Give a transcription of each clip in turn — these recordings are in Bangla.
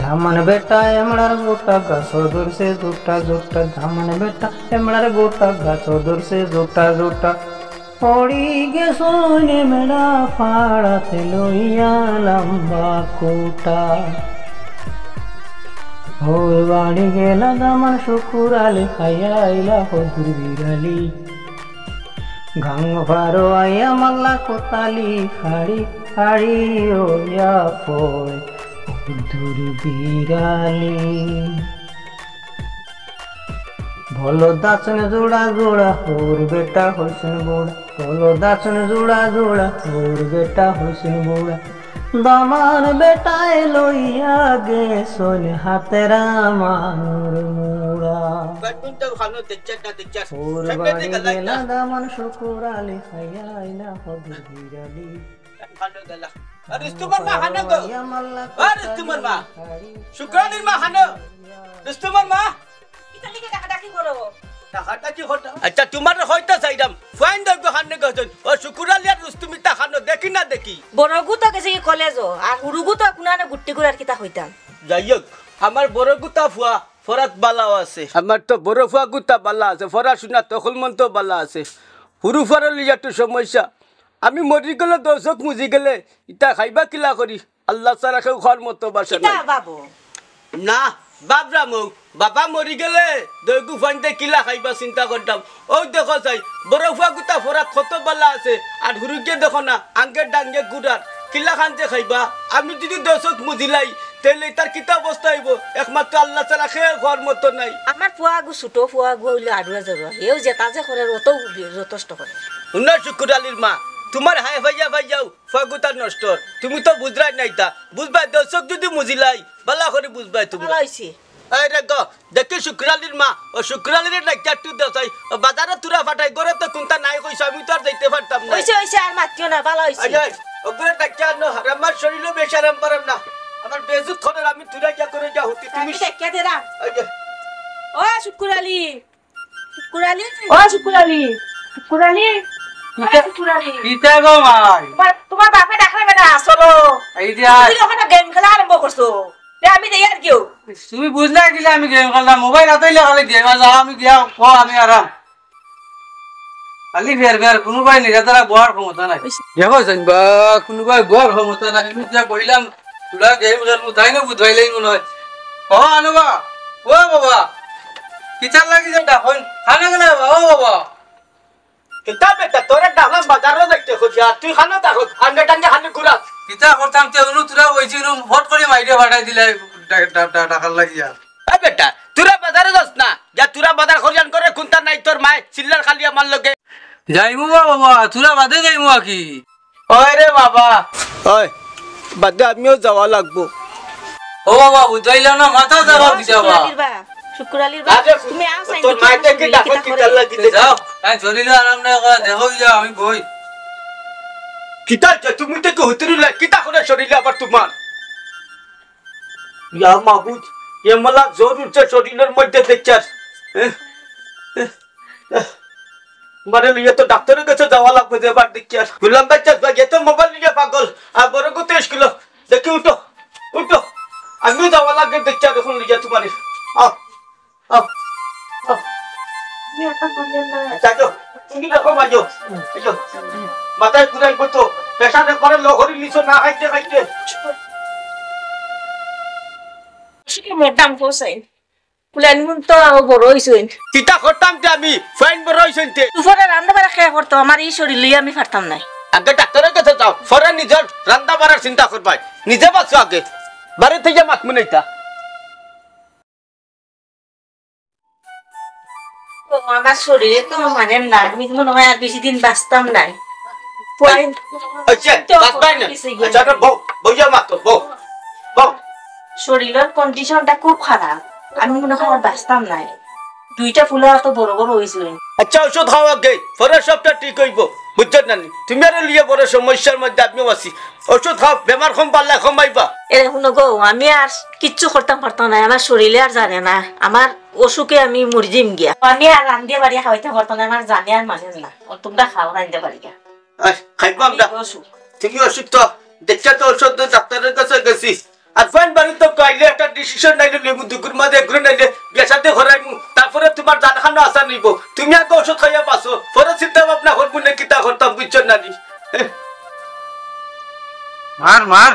धामन बेटा एमड़ार गोटा गाछो दूर से जोटा जोटा धामन बेटा एमड़ार गोटा गाछो दूर से जोटा जोटा पड़ी गे सोने मेरा फाड़ाते लइया लम्बा कोटा होर बाड़ी गेला दामन शुकुराले खाइया आइला हदुर बिराली गांग फारो आइया मल्ला कोताली खाड़ी खाड़ी ओया फोय हदुर बिराली भलो दासन जोड़ा जोड़ा होर बेटा होइसन बोड़ा भलो दासन जोड़ा जोड़ा होर बेटा होइसन बोड़ा दामान बेटा लइया गे सोने हातेरा मानुर मुड़ा होर बाड़ी गेला दामान शुकुराले खाइया आइला हदुर बिराली Restuman mah hana go. Restuman mah. Syukranin mah hana. Restuman mah. Kita lagi dakadaki goro. Dakadaki hota. Acha tumar hoita saidam. Find the hana go. Or syukural liat rustumita hana dekhi na dekhi. Borogu to kesi college ho. Ar hurugu to kunana gutti gurar kita hoitam. Jayok. Amar borogu ta fuwa. Forat bala আছে আমার তো বড় ফুয়া গুতা বালা আছে পড়াশোনা তখন মন তো বালা আছে হুরু ফরার লিয়া তো সমস্যা আমি মরি গেলে দর্শক মুজি গেলে ইটা খাইবা কিলা করি আল্লাহ ছাড়া কেউ ঘর মতো বাসা নাই বাবু না বাবরা মৌ বাবা মরি গেলে দইগু ফাইনতে কিলা খাইবা চিন্তা করতাম ওই দেখো চাই বড় ফুয়া গুতা ফরাত কত বালা আছে আর হুরুকে দেখো না আঙ্গে ডাঙ্গে গুড়ার কিলা খানতে খাইবা আমি যদি দর্শক মুজিলাই তাহলে তার কিতা অবস্থা হইব একমাত্র আল্লাহ ছাড়া কেউ ঘর মতো নাই আমার ফুয়াগু ছোট ফুয়াগু হইলে আড়ুয়া যাব এও যেটা যে করে অত যথেষ্ট করে উন্নয় শুকুরালির মা তোমার হাই ভাইয়া ভাইয়াও ফাগুতা নষ্ট তুমি তো বুঝরাই নাইতা বুঝবাই দর্শক যদি মুজিলাই বালা করে বুঝবাই তুমি ভালো হইছে আরে গো দেখি শুকুরালির মা ও শুকুরালির নাইতা টু দেছাই বাজারে তুরা ফাটাই গরে তো কোনটা নাই কইছ আমি তো আর যাইতে পারতাম না হইছে হইছে আর মাতিও না ভালো হইছে আরে ওগরে ডাক্তার ন আমার শরীরও বেশারাম পারাম না আমার বেজুত খনের আমি তুরা কি করে যা হতি তুমি কে দেরা আরে ও শুকুরালি শুকুরালি ও শুকুরালি শুকুরালি কিতা গো ভাই তোমার বাপে ডাকলে বেটা চলো এই দিয়া তুমি ওখানে গেম খেলা আরম্ভ করছো রে আমি দেই আর কিও তুমি বুঝলা কিলা আমি গেম খেললাম মোবাইল হাতাইলে খালি গেম যাও আমি দিয়া ক আমি আরাম খালি ফের ফের কোনোবাই নিরাতারা বহার ক্ষমতা নাই দেখো জানবা কোনোবাই বহার ক্ষমতা নাই আমি যা কইলাম তুলা গেম খেলবো তাই না বুঝাইলেই মনে হয় ও আনুবা ও বাবা কিচার লাগি যে ডাকন খানা কেন ও বাবা কিতা বেটা তোরে ডাকলাম বাজারে যাইতে খুঁজিয়া তুই খানা তাকো আঙ্গে টাঙ্গে খালি ঘুরা কিতা করতাম তেউনু তুরা ওইছিনু ফট করে মাইরে ফাটাই দিলে টাকার লাগিয়া এ বেটা তুরা বাজারে যাস না যা তুরা বাজার খরিয়ান করে কোনটা নাই তোর মাই চিল্লার খালি আমার লগে যাইমু বাবা তুরা বাদে যাইমু কি ওই রে বাবা ওই বাদে আমিও যাওয়া লাগবো ও বাবা বুঝাইলা না মাথা যাবা দিছাবা শুকুরালির বা তুমি আও সাইন তোর মাইতে কি ডাকো কি চাল্লা দিতে যাও তাই চলিলা আরাম না দেখো যাও আমি বই কিতা তুমি তো হতরুলা কিতা করে শরীরে আবার তোমার ইয়া মাবুদ এ মালা জোর উঠছে শরীরের মধ্যে দেখছাস মানে লিয়ে তো ডাক্তারের কাছে যাওয়া লাগবে যে বার দেখছাস বললাম বাচ্চা ভাই এত মোবাইল নিয়ে পাগল আর বড় কত এসছিল দেখি উঠো উঠো আমিও যাওয়া লাগবে দেখছাস এখন লিয়ে তোমার আও আও আও এটা বলেন না যাও তুমি দেখো মাইও আইও মাথায় ঘুরাই বতো পেশাতে করে লহরি লিছো না খাইতে খাইতে শিকে ম্যাডাম কোসাইন প্ল্যান মুন তো বড় হইছেন কিতা করতাম যে আমি ফাইন বড় হইছেন তে দুপুরে রান্না বাড়া খেয়ে করতো আমার এই শরীর লইয়া আমি পারতাম না আগে ডাক্তারের কাছে যাও ফরে নিজের রান্না বাড়ার চিন্তা করবাই নিজে বাঁচো আগে বাড়ি থেকে মাত মনেইতা আমার শরীরে তো মানে না আমি মনে হয় আর বেশি দিন বাঁচতাম নাই আচ্ছা বাঁচবাই না আচ্ছা বউ বইয়া মাতো বউ বউ শরীরের কন্ডিশনটা খুব খারাপ আমি মনে হয় আর বাঁচতাম নাই দুইটা ফুলা তো বড় বড় হয়েছিল আচ্ছা ওষুধ খাওয়া গে ফরে সবটা ঠিক হইব বুঝছো না তুমি আর লিয়ে বড় সমস্যার মধ্যে আমিও আছি ওষুধ খাও বেমার কম পারলে কমাইবা এরে শুনো গো আমি আর কিচ্ছু করতাম পারতাম না আমার শরীরে আর জানে না আমার অসুখে আমি মরি যাইম গিয়া আমি আর রান্ধিয়ে বাড়ি খাওয়াইতে পারতাম না আমার জানে আর মানে না তোমরা খাও রান্ধিয়ে বাড়ি গিয়া খাইবো আমরা অসুখ ঠিকই অসুখ তো দেখছে তো ওষুধ ডাক্তারের কাছে গেছি আর ফাইন বাড়ি তো কইলে একটা ডিসিশন নাইলে লেবু দুকুর মাঝে ঘুরে নাইলে বেসাতে ঘরাইমু তারপরে তোমার জানখানো আসা নিব তুমি আগে ওষুধ খাইয়া পাছো পরে চিন্তা ভাবনা করবো না কিতা করতাম বুঝছো না নি মার মার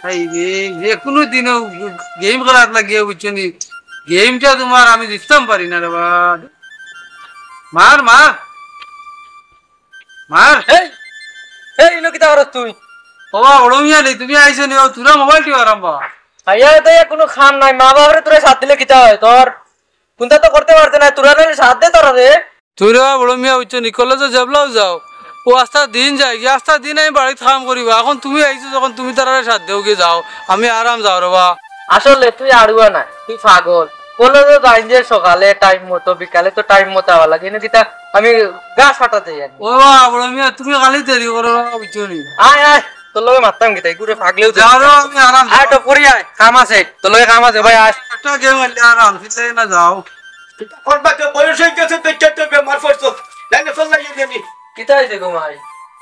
এই যে কোনো দিনও গেম খেলার লাগিয়ে বুঝছো নি গেমটা তোমার আমি জিততাম পারি না রে বাবা মার মার মার এই এই ইনো কিতা করছ তুই বাবা ওড়মিয়া নেই তুমি আইছো নি তোরা মোবাইল টিও আরম্ভ আইয়া তো কোনো খাম নাই মা বাবারে তোরে সাথ দিলে কিতা হয় তোর কোনটা তো করতে পারতে না তোরা সাথ দে তোরা রে তোরা ওড়মিয়া বুঝছো নি কলেজে যাবলাও যাও ও আস্তা দিন যায় কি আস্তা দিন আমি বাড়িতে কাম করিবা এখন তুমি আইছো যখন তুমি তারা সাথ দেও গে যাও আমি আরাম যাও রে বা আসলে তুই আড়ুয়া না তুই পাগল কলেজে যাই যে সকালে টাইম মতো বিকালে তো টাইম মতো আওয়া লাগে কিতা আমি গাছ ফাটাতে জানি ও বা ওড়মিয়া তুমি খালি দেরি করো না বুঝছো নি আয় আয় তোর লগে মারতাম কিতা গুড়ে পাগলেও যাও রে আমি আরাম আয় তো পড়ি আয় কাম আছে তোর লগে কাম আছে ভাই আয় একটা গেম খেললে আরাম ফিরে না যাও করবাকে বয়স হয়ে গেছে তো কেটে বেমার পড়ছো লাইনে ফেল লাগিয়ে দেনি কিতা হইছে গো মাই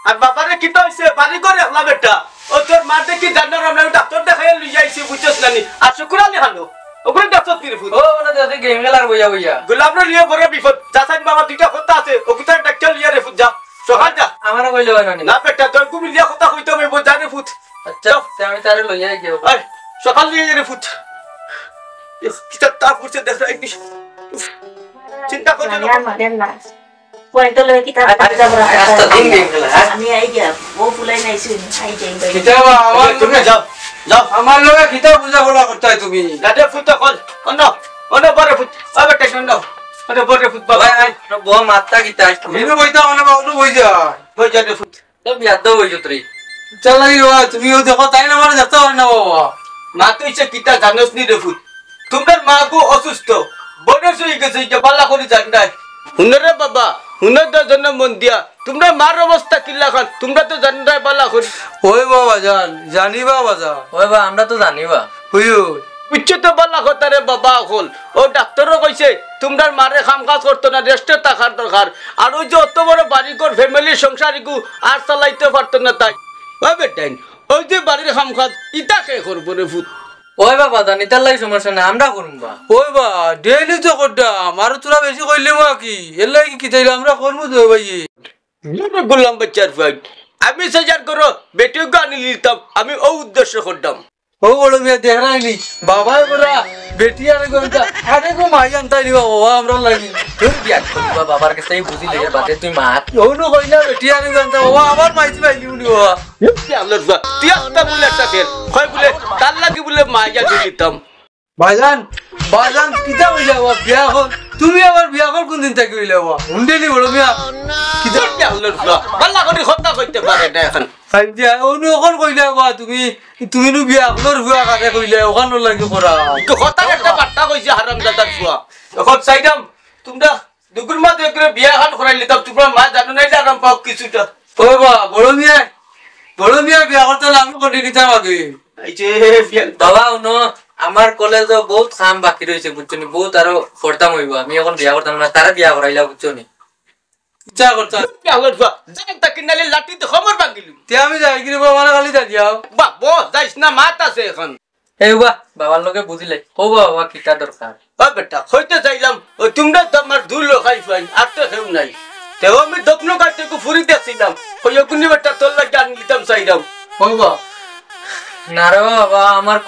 আর বাবারে কিতা হইছে বাড়ি করে রাখলা বেটা ও তোর মা দেখি জানার আমরা ডাক্তার দেখাই লই যাইছি বুঝছস না নি আর শুকুরালি হানো ওগুলো ডাক্তার ফিরে ফুট ও না দাদি গেম খেলার বইয়া বইয়া গোলামরে লিয়ে বড় বিপদ যাসাই বাবা দুইটা কথা আছে ওগুলো ডাক্তার লিয়ে রে ফুট যা সকাল যা আমারও কইলো না না বেটা তোর কুমি লিয়া কথা কইতো আমি বোঝারে ফুট আচ্ছা আমি তারে লইয়া গিয়ে আয় সকাল লিয়ে রে ফুট কিতা তা করছে দেখ একদিন চিন্তা করতে না মারেন না পয়েন্ট লয়ে কি তার আস্তা দিন গেম খেলা আমি আই গিয়া ও ফুলাই নাইছি আই যাই কিতাবা আমার তুমি যাও যাও আমার লগে কিতাব বুঝা পড়া করতে হয় তুমি দাদা ফুট কল অন্য অন্য বড় ফুট আবার টেনশন নাও অন্য বড় ফুট বাবা ভাই আয় বউ মাত্তা কিতা বিনু বইতা মানে বাবু বই যা হয়ে যাবে ফুট তো বিয়াদ দো হইছো তুই চল লাগি বাবা তুমিও দেখো তাই না মানে যেতে হয় না বাবা মা তো ইচ্ছে কিতা জানোস নি রে ফুট তোমার মা গো অসুস্থ বয়স হয়ে গেছে যে পাল্লা করে যান নাই হুনরে বাবা হুনের জন্য মন দিয়া তোমরা মার অবস্থা কিল্লা খান তোমরা তো জান নাই পাল্লা করি ওই বাবা জান জানি বাবা যা ওই বা আমরা তো জানিবা হইও বুঝছো তো পাল্লা কথা রে বাবা হল ও ডাক্তারও কইছে তোমরা মারে কাম কাজ করতো না রেস্টে থাকার দরকার আর ওই যে অত বড় বাড়িঘর ফ্যামিলি সংসারিকু আর চালাইতে পারতো না তাই ও বেটাইন ওই যে বাড়ির কাম কাজ ইটা কে করবো রে ফুট ওই বাবা জানি তার লাগি সমস্যা না আমরা করুম বা ওই বা ডেইলি তো করতাম আর তোরা বেশি কইলে মা কি এর লাগি কি চাইলে আমরা করবো তো ভাই গোলাম বাচ্চার ফাইট আমি সাজার করো বেটিকে আনি নিতাম আমি ও উদ্দেশ্য করতাম ও বড় মেয়ে দেখ রাইনি বাবাই বড়া বেটি আর গন্তা আরে গো মাই আনতাই নি বাবা আমরা লাগি তুই বিয়াদ করবা বাবার কাছে বুঝি লেগে বাদে তুই মাত ওনো কইলা বেটি আর গন্তা বাবা আবার মাইছি ভাই উনি বাবা তুই একটা বলে একটা ফের হয় বলে তার লাগি বলে মাইয়া দিতাম ভাইজান ভাইজান কিতা হইলা বাবা বিয়া হল তুমি আবার বিয়া হল কোন দিন থেকে হইলা বাবা উন্ডেলি বড় মিয়া কিতা পাল্লা করে হত্যা করতে পারে না এখন খাই দিয়া ওনো ওখান কইলা বাবা তুমি তুমি নু বিয়া হলর হুয়া কাকে কইলা ওখান লাগি করা তো হত্যার একটা বার্তা কইছে হারাম দাদার ফুয়া এখন চাইতাম তোমরা দুগুর মা দেখে বিয়া খান করাই লিতাম তোমরা মা জানো নাই আরাম পাও কিছুটা ওই বাবা বড় মিয়া বিয়া করতে আমি কোটি নিতাম আগে এই যে বিয়ান বাবা উনো আমার কলেজে বহুত কাম বাকি রয়েছে বুঝছনি বহুত আরো পড়তাম হইব আমি এখন বিয়া করতাম না তারা বিয়া করাইলা বুঝছনি ইচ্ছা করতাম আল্লাহর ফুয়া জান তাকে নালে লাঠিতে খবর ভাঙিলি তে আমি যাই কিনে বাবা মানে খালি দিয়াও বাহ বস যাইস না মাত আছে এখন এই বা বাবার লগে বুঝিলে ও বাবা কিটা দরকার ও বেটা হইতে চাইলাম ও তোমরা তো আমার ধুলো খাই ফাইন আর তো কেউ নাই তেও আমি দক্ষিণ কাটতে ফুরিতে আসছিলাম ওই অগুনি বেটা তোর লাগে আনি লিতাম চাইলাম ওই বাবা না রে বাবা আমার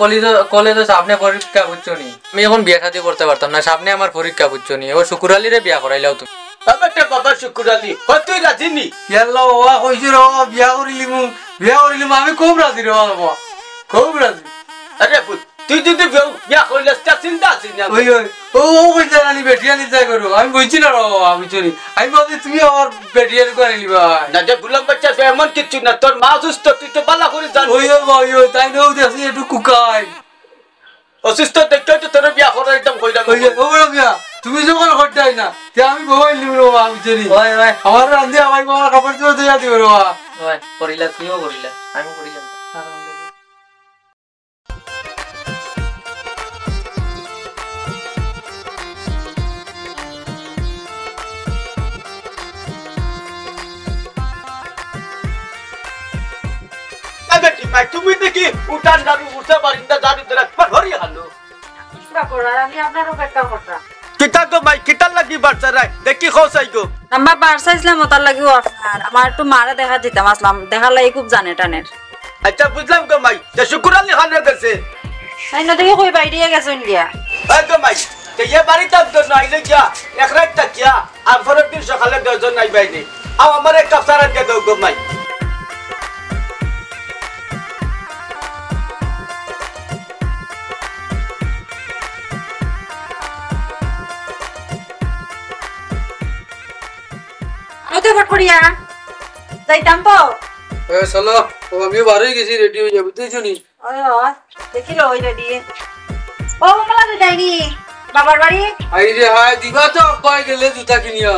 কলেজে সামনে পরীক্ষা বুঝছনি আমি এখন বিয়া শাদী করতে পারতাম না সামনে আমার পরীক্ষা বুঝছনি ও শুকুরালিরে বিয়া করাইলাও তুমি বেটা বাবা শুকুর আলী তুই রাজিনি ইয়াল্লা বাবা কইছি রে বাবা বিয়া করিলিম আমি খুব রাজি রে বাবা খুব রাজি আরে পুত তুই যদি বিয়া করলে চিন্তা আছে না ওই ওই ও কইছে রানি বেটিয়া নিতে করো আমি কইছি না রে বাবা আমি চলি আমি ভাবছি তুমি আমার বেটিয়া করে নিবা না যে গুলাম বাচ্চা এমন কিছু না তোর মা অসুস্থ তুই তো পালা করে জান ওই ওই তাই নও দেখি একটু কুকাই অসুস্থ দেখতে তো তোর বিয়া করার একদম কইলাম ওই ও বড় মিয়া তুমি যখন করতে না তে আমি মোবাইল নিব রে বাবা আমি চলি ওই ওই আমার রান্ধি আমার বাবা কাপড় চোপড় দিয়া দিও রে বাবা ওই করিলা তুইও করিলা আমি করিলাম নাই তুমি দেখি উঠান দাবি উঠতে পারি না জানি তোরা ধরিয়ে হালো আমি আপনারও পেটটা করতাম কিতা গো মাই কিতার লাগি বাচ্চা রাই দেখি খোসাই গো আমার বারসা ইসলাম ওটার লাগিও আপনার আমার একটু মারা দেখা দিতাম আসলাম দেখার লাগি খুব জানে টানের আচ্ছা বুঝলাম গো মাই যে শুকুর আলী খান গেছে তাই না দেখি কই বাইরে গেছেন গিয়া এই গো মাই তে এ বাড়িতে তো নাইলে গিয়া এক রাত থাকিয়া আর পরের দিন সকালে 10 জন নাই বাইনি আও আমার এক কাপ সারা দিয়ে দাও গো মাই ওতে বট করিয়া যাইতাম তো চলো আমিও বারোই গেছি রেডি হয়ে যাবো তুই শুনি দেখিল ওই রেডি ও মালা যাইনি বাবার বাড়ি আই রে হাই দিবা তো আব্বাই গেলে জুতা কিনিয়া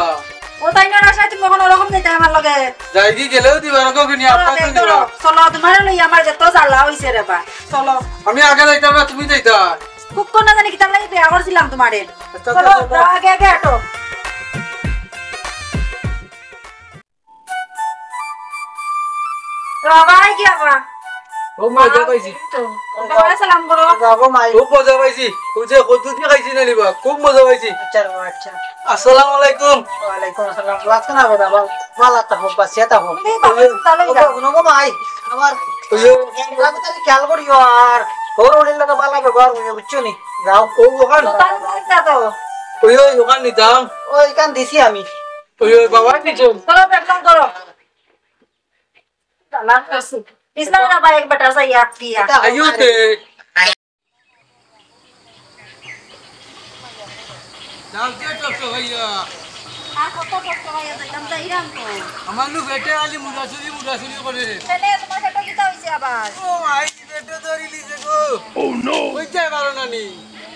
ও তাই না রাশায় তুমি এখন ওরকম যাইতে আমার লগে যাইকি গেলেও দিবা রকম কিনিয়া আব্বাই তো দিবা চলো তোমার লই আমার যত জ্বালা হইছে রে বা চলো আমি আগে যাইতাম না তুমি যাইতা খুব কোন না জানি কি তার লাগি বিয়া করছিলাম তোমারে আচ্ছা, চলো চলো। যাও, আগে আগে হাঁটো বাবাই কি আপা খুব মজা পাইছি বাবাই সালাম করো যাবো মাই খুব মজা পাইছি ওই যে কত দিয়ে খাইছি না নিবা খুব মজা পাইছি আচ্ছা আচ্ছা আসসালামু আলাইকুম ওয়ালাইকুম আসসালাম লাগছে না বাবা ভালো থাকো বা সেটা হোক তুমি বাবাই তালই যাও নগো মাই আমার রাতে খেয়াল করিও আর ওর ওর লাগে ভালো ব্যবহার হয়ে বুঝছো নি যাও ও ওখান তার যা তো ওই ওখান নিতাম ওই কান দিছি আমি ওই বাবা নিচো চলো একদম করো না কাছে ইসলাম না ভাই এক বেটা সাইয়া কিয়া আইওতে যাওতে তো ভাইয়া আর কত কষ্ট হইয়া যাইতাম যাইরাম তো আমার লু বেটে আলি মুরাসুরি করে ছেলে তোমার বেটা কিটা হইছে আবার ও আই বেটে ধরি লিছে গো ও নো ওই যাই পারো না নি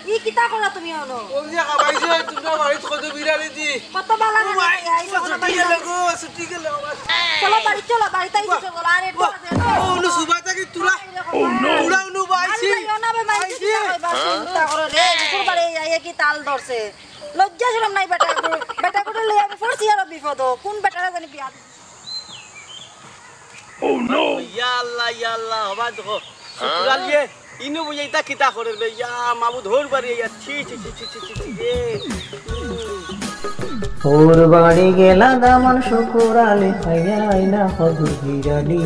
ই কিটা করলা তুমি হলো ও যে খাবাইছো তোমরা বাড়িতে কত বিড়ালি দি কত বালা না আইছো না ছুটি গেল গো ছুটি গেল চলো বাড়ি চলো বাড়িতে আইছো চলো আর এটা ও নো সুবাতা কি তুলা ও নো তুলা নো বাইছি না বে মাই চিন্তা করো রে দুপুর বাড়ি আইয়া কি তাল ধরছে লজ্জা শরম নাই বেটা করে লই আমি ফরছি আর বিপদ কোন বেটারা জানি বিয়া ইয়া আল্লাহ হবা দেখো শুকুর আলী ইনু বুঝাইতা কিতা করে বে ইয়া মাবু ধর বাড়ি ইয়া ছি ছি ছি ছি ছি ছি ওর বাড়ি গেলা দামান শুকুর আলী খাইয়া আইনা হদুর বিরালি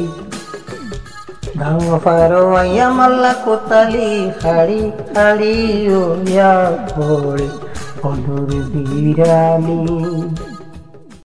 ধাম পারো আইয়া মাল্লা কোতালি খাড়ি খাড়ি ও ইয়া ভোরে হদুর বিরালি